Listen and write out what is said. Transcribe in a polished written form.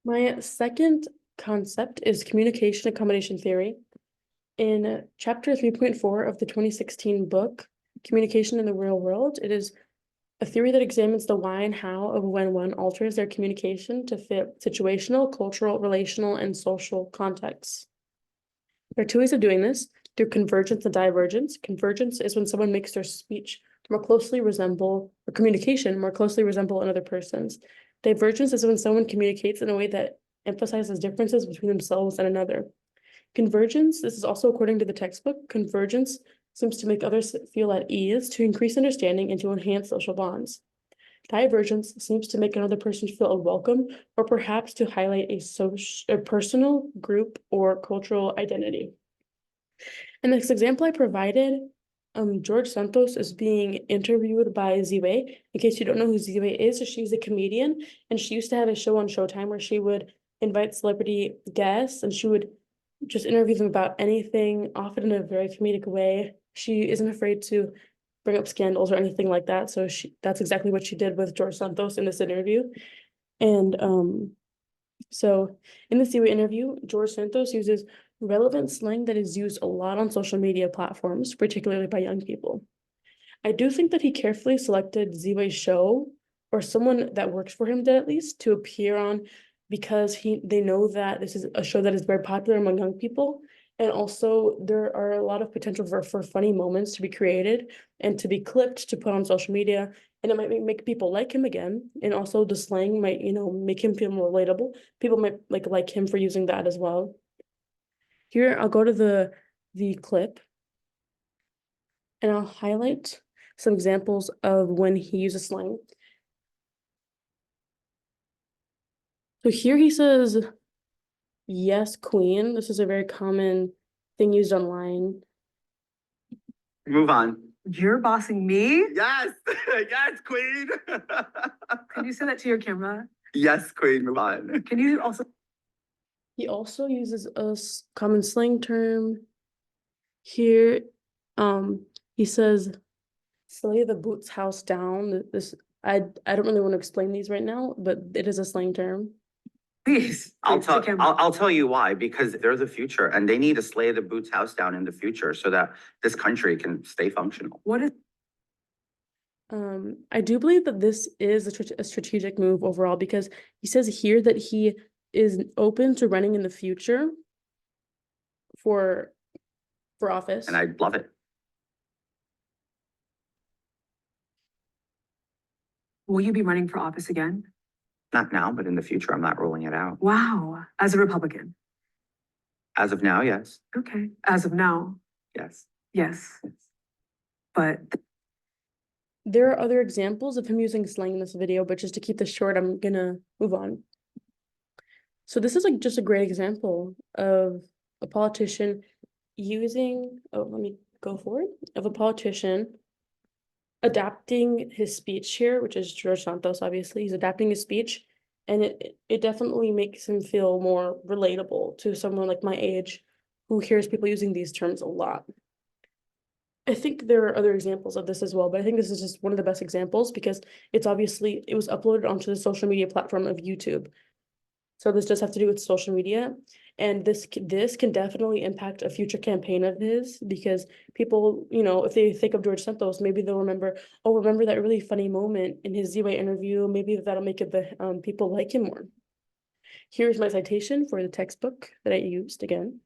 My second concept is communication accommodation theory. In chapter 3.4 of the 2016 book, Communication in the Real World, it is a theory that examines the why and how of when one alters their communication to fit situational, cultural, relational, and social contexts. There are two ways of doing this, through convergence and divergence. Convergence is when someone makes their speech more closely resemble, or communication more closely resemble another person's. Divergence is when someone communicates in a way that emphasizes differences between themselves and another. Convergence, this is also according to the textbook, convergence seems to make others feel at ease, to increase understanding, and to enhance social bonds. Divergence seems to make another person feel unwelcome, or perhaps to highlight a personal, group, or cultural identity. In this example I provided, George Santos is being interviewed by Ziwe. In case you don't know who Ziwe is, she's a comedian, and she used to have a show on Showtime where she would invite celebrity guests, and she would just interview them about anything, often in a very comedic way. She isn't afraid to bring up scandals or anything like that. So that's exactly what she did with George Santos in this interview. And so in the Ziwe interview, George Santos uses relevant slang that is used a lot on social media platforms, particularly by young people. I do think that he carefully selected Ziwe's show, or someone that works for him did at least, to appear on, because they know that this is a show that is very popular among young people. And also there are a lot of potential for funny moments to be created and to be clipped to put on social media. And it might make people like him again. And also the slang might, make him feel more relatable. People might like him for using that as well. Here, I'll go to the clip and I'll highlight some examples of when he uses slang. So here he says, "Yes, queen." This is a very common thing used online. Move on. You're bossing me? Yes, yes, queen. Can you say that to your camera? Yes, queen, move on. Can you also? He also uses a common slang term. Here, he says, "Slay the boots house down." I don't really want to explain these right now, but it is a slang term. Please. I'll tell you why, because they're the future and they need to slay the boots house down in the future so that this country can stay functional. What is? I do believe that this is a strategic move overall, because he says here that he is open to running in the future for office. And I love it. Will you be running for office again? Not now, but in the future, I'm not ruling it out. Wow. As a Republican? As of now, yes. Okay. As of now? Yes. Yes. But there are other examples of him using slang in this video, but just to keep this short, I'm gonna move on. So this is just a great example of a politician using, let me go forward, of a politician adapting his speech here, which is George Santos, obviously. He's adapting his speech, and it definitely makes him feel more relatable to someone like my age who hears people using these terms a lot. I think there are other examples of this as well, but I think this is just one of the best examples because it was uploaded onto the social media platform of YouTube. So this does have to do with social media, and this can definitely impact a future campaign of his, because people, if they think of George Santos, maybe they'll remember that really funny moment in his Ziwe interview. Maybe that'll make people like him more. Here's my citation for the textbook that I used again.